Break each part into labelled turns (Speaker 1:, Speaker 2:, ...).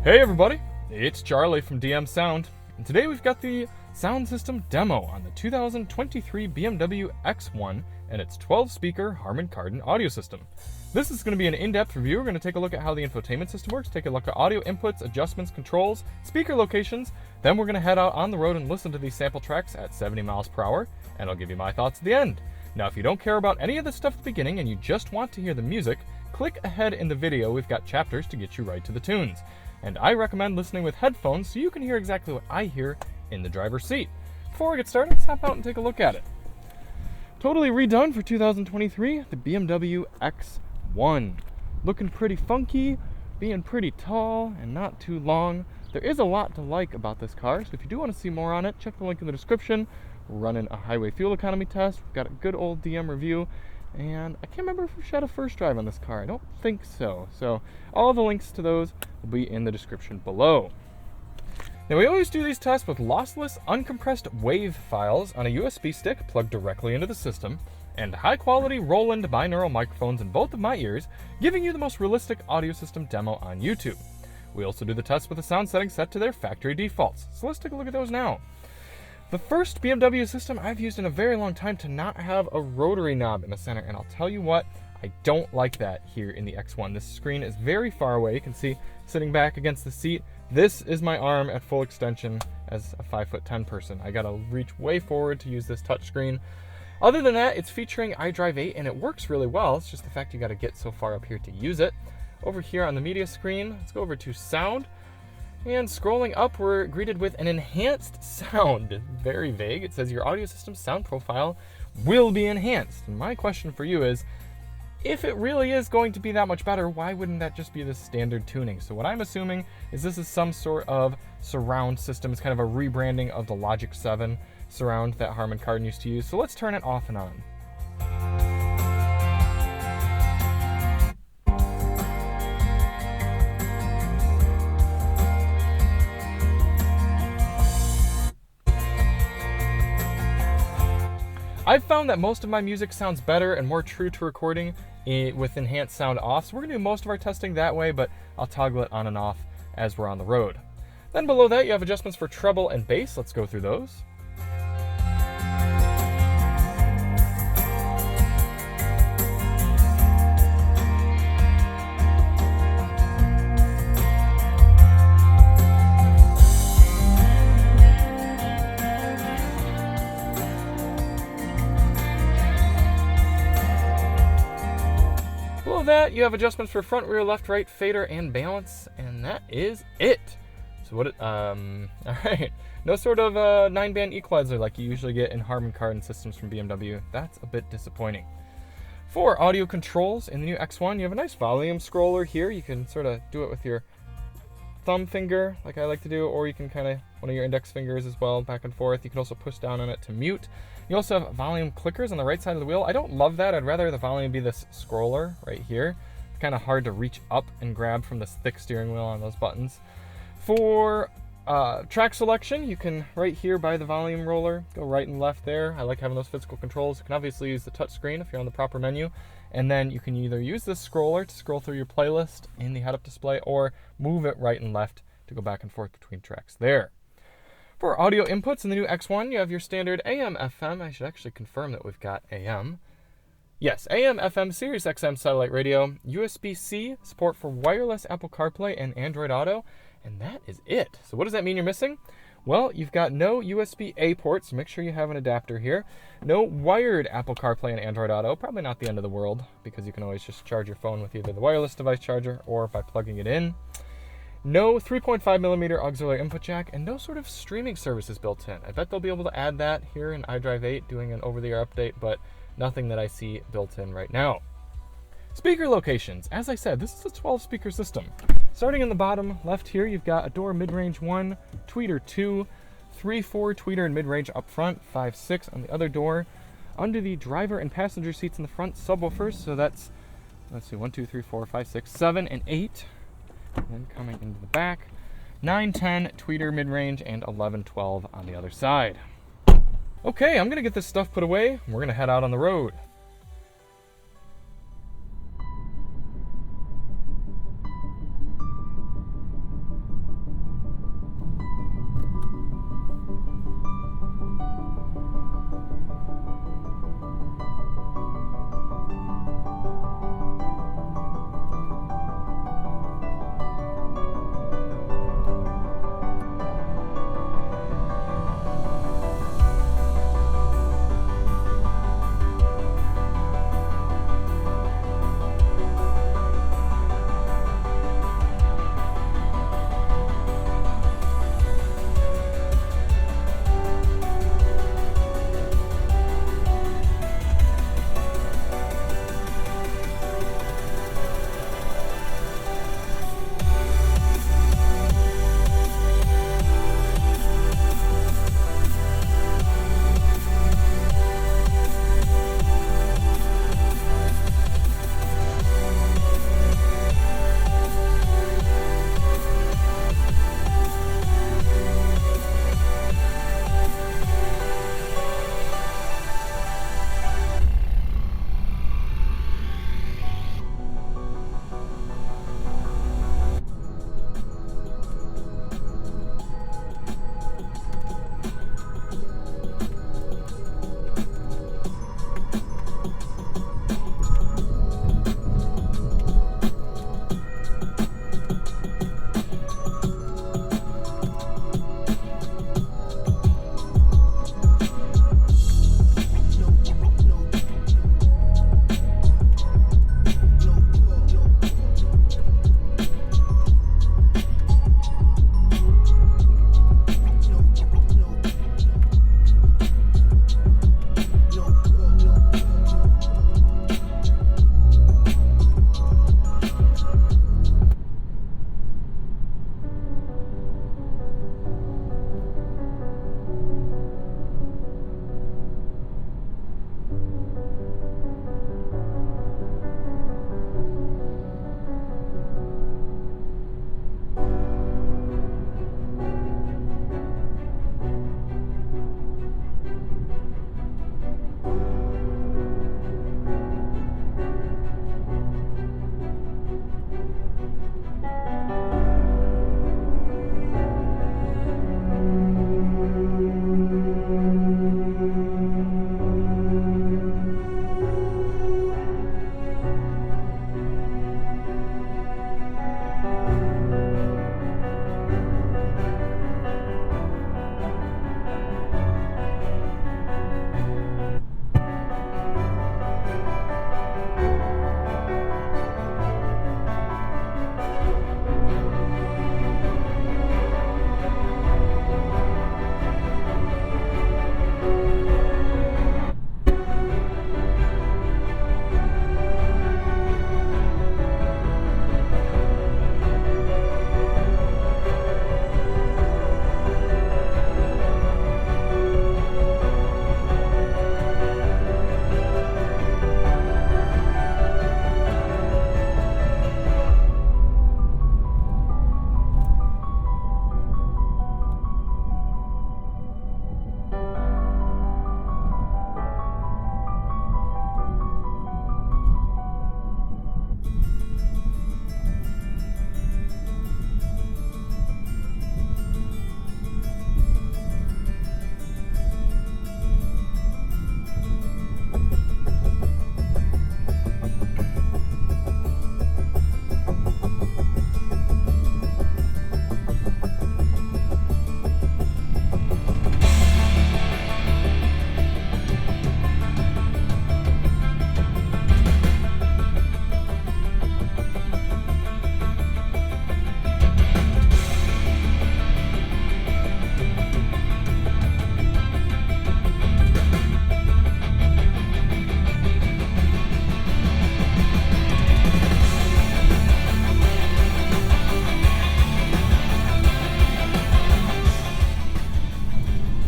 Speaker 1: Hey everybody, it's Charlie from DM Sound, and today we've got the sound system demo on the 2023 BMW X1 and its 12-speaker Harman Kardon audio system. This is going to be an in-depth review. We're going to take a look at how the infotainment system works, take a look at audio inputs, adjustments, controls, speaker locations, then we're going to head out on the road and listen to these sample tracks at 70 miles per hour, and I'll give you my thoughts at the end. Now, if you don't care about any of this stuff at the beginning and you just want to hear the music, click ahead in the video. We've got chapters to get you right to the tunes. And I recommend listening with headphones so you can hear exactly what I hear in the driver's seat. Before we get started, let's hop out and take a look at it. Totally redone for 2023, the BMW X1. Looking pretty funky, being pretty tall, and not too long. There is a lot to like about this car, so if you do want to see more on it, check the link in the description. We're running a highway fuel economy test. We've got a good old DM review. And I can't remember if we had a first drive on this car. I don't think so. So all the links to those will be in the description below. Now, we always do these tests with lossless, uncompressed WAV files on a USB stick plugged directly into the system, and high-quality Roland binaural microphones in both of my ears, giving you the most realistic audio system demo on YouTube. We also do the test with the sound settings set to their factory defaults. So let's take a look at those now. The first BMW system I've used in a very long time to not have a rotary knob in the center, and I'll tell you what, I don't like that here in the X1. This screen is very far away. You can see sitting back against the seat, this is my arm at full extension as a 5'10" person. I gotta reach way forward to use this touchscreen. Other than that, it's featuring iDrive 8 and it works really well. It's just the fact you gotta get so far up here to use it. Over here on the media screen, let's go over to sound. And scrolling up, we're greeted with an enhanced sound. Very vague. It says your audio system's sound profile will be enhanced. And my question for you is, if it really is going to be that much better, why wouldn't that just be the standard tuning? So what I'm assuming is this is some sort of surround system. It's kind of a rebranding of the Logic 7 surround that Harman Kardon used to use. So let's turn it off and on. I've found that most of my music sounds better and more true to recording with enhanced sound off, so we're going to do most of our testing that way, but I'll toggle it on and off as we're on the road. Then below that, you have adjustments for treble and bass. Let's go through those. That you have adjustments for front, rear, left, right, fader, and balance, and that is it. So what all right, no sort of 9-band equalizer like you usually get in Harman Kardon systems from BMW. That's a bit disappointing. For audio controls in the new X1, you have a nice volume scroller here. You can sort of do it with your thumb finger like I like to do, or you can kind of one of your index fingers as well, back and forth. You can also push down on it to mute. You also have volume clickers on the right side of the wheel. I don't love that. I'd rather the volume be this scroller right here. It's kind of hard to reach up and grab from this thick steering wheel on those buttons. For track selection, you can right here by the volume roller go right and left there. I like having those physical controls. You can obviously use the touch screen if you're on the proper menu, and then you can either use this scroller to scroll through your playlist in the head-up display or move it right and left to go back and forth between tracks there. For audio inputs in the new X1, you have your standard AM, FM. I should actually confirm that we've got AM. Yes, AM, FM, Sirius XM satellite radio, USB-C, support for wireless Apple CarPlay and Android Auto, and that is it. So what does that mean you're missing? Well, you've got no USB-A ports, so make sure you have an adapter here. No wired Apple CarPlay and Android Auto, probably not the end of the world, because you can always just charge your phone with either the wireless device charger or by plugging it in. No 3.5mm auxiliary input jack, and no sort of streaming services built in. I bet they'll be able to add that here in iDrive 8, doing an over-the-air update, but nothing that I see built in right now. Speaker locations. As I said, this is a 12-speaker system. Starting in the bottom left here, you've got a door mid-range 1, tweeter 2, 3-4 tweeter and mid-range up front, 5-6 on the other door. Under the driver and passenger seats in the front, subwoofers, so that's, let's see, 1, 2, 3, 4, 5, 6, 7, and 8. And then coming into the back, 9, 10, tweeter mid-range, and 11, 12 on the other side. Okay, I'm going to get this stuff put away, and we're going to head out on the road.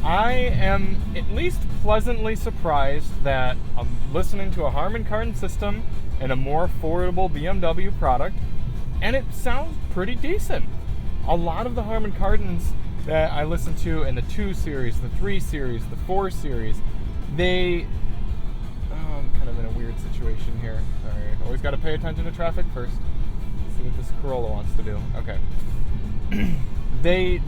Speaker 1: I am at least pleasantly surprised that I'm listening to a Harman Kardon system and a more affordable BMW product, and it sounds pretty decent. A lot of the Harman Kardons that I listen to in the 2 series, the 3 series, the 4 series, I'm kind of in a weird situation here. Sorry, always got to pay attention to traffic first. Let's see what this Corolla wants to do. Okay. They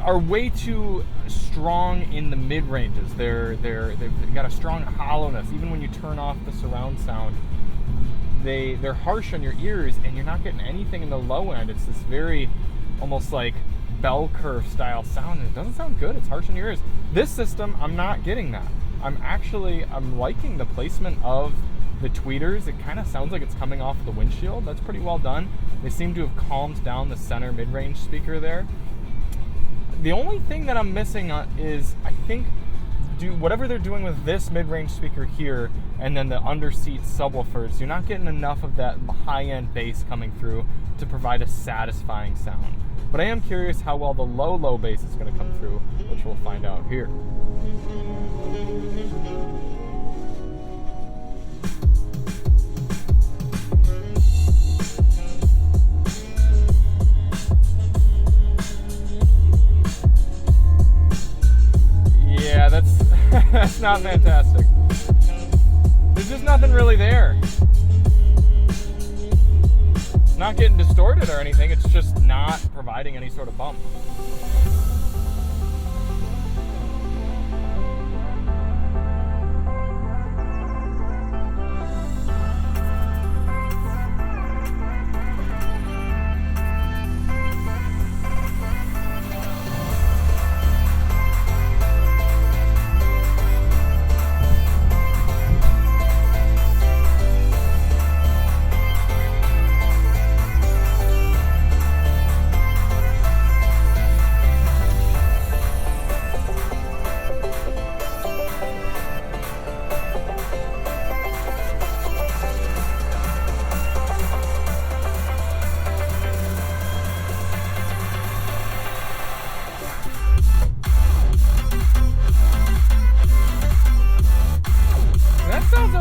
Speaker 1: are way too strong in the mid ranges. They've got a strong hollowness. Even when you turn off the surround sound, they're harsh on your ears, and you're not getting anything in the low end. It's this very almost like bell curve style sound, and it doesn't sound good. It's harsh on your ears. This system, I'm not getting that. I'm liking the placement of the tweeters. It kind of sounds like it's coming off the windshield. That's pretty well done. They seem to have calmed down the center mid-range speaker there. The only thing that I'm missing is, I think, whatever they're doing with this mid-range speaker here and then the under-seat subwoofers, you're not getting enough of that high-end bass coming through to provide a satisfying sound. But I am curious how well the low bass is going to come through, which we'll find out here. Yeah, that's not fantastic. There's just nothing really there. It's not getting distorted or anything, it's just not providing any sort of bump.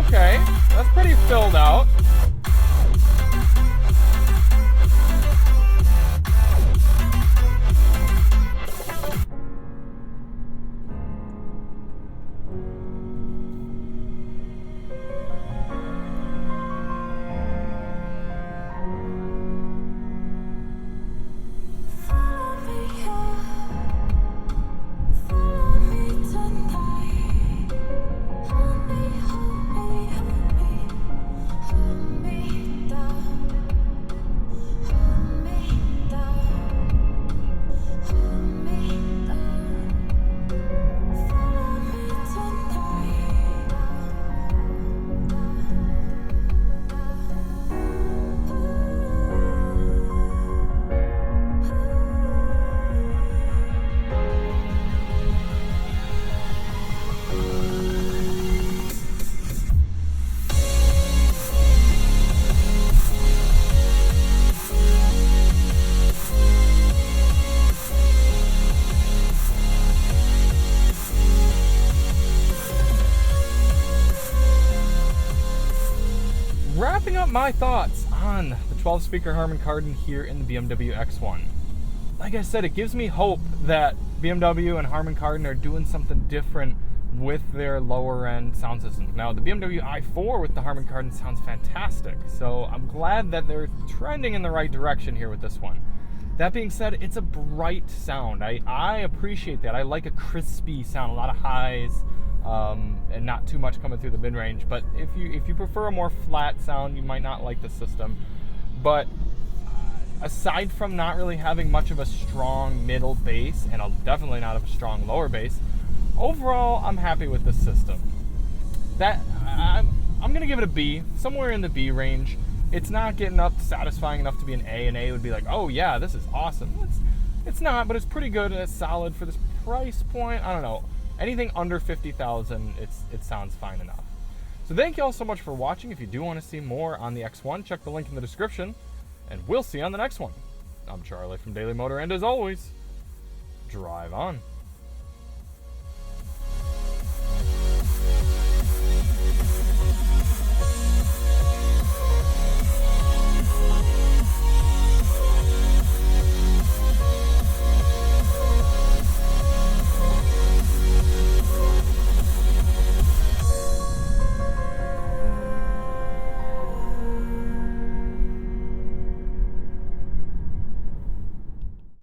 Speaker 1: Okay, that's pretty filled out. Wrapping up my thoughts on the 12-speaker Harman Kardon here in the BMW X1. Like I said, it gives me hope that BMW and Harman Kardon are doing something different with their lower-end sound systems. Now, the BMW i4 with the Harman Kardon sounds fantastic, so I'm glad that they're trending in the right direction here with this one. That being said, it's a bright sound. I appreciate that. I like a crispy sound, a lot of highs, and not too much coming through the mid-range. But if you prefer a more flat sound, you might not like the system. But aside from not really having much of a strong middle bass, and definitely not of a strong lower bass, overall I'm happy with this system. That I'm gonna give it a B, somewhere in the B range. It's not getting up satisfying enough to be an A, and A would be like, oh yeah, this is awesome. It's not, but it's pretty good and it's solid for this price point. I don't know. Anything under 50,000, it sounds fine enough. So thank you all so much for watching. If you do want to see more on the X1, check the link in the description, and we'll see you on the next one. I'm Charlie from Daily Motor, and as always, drive on.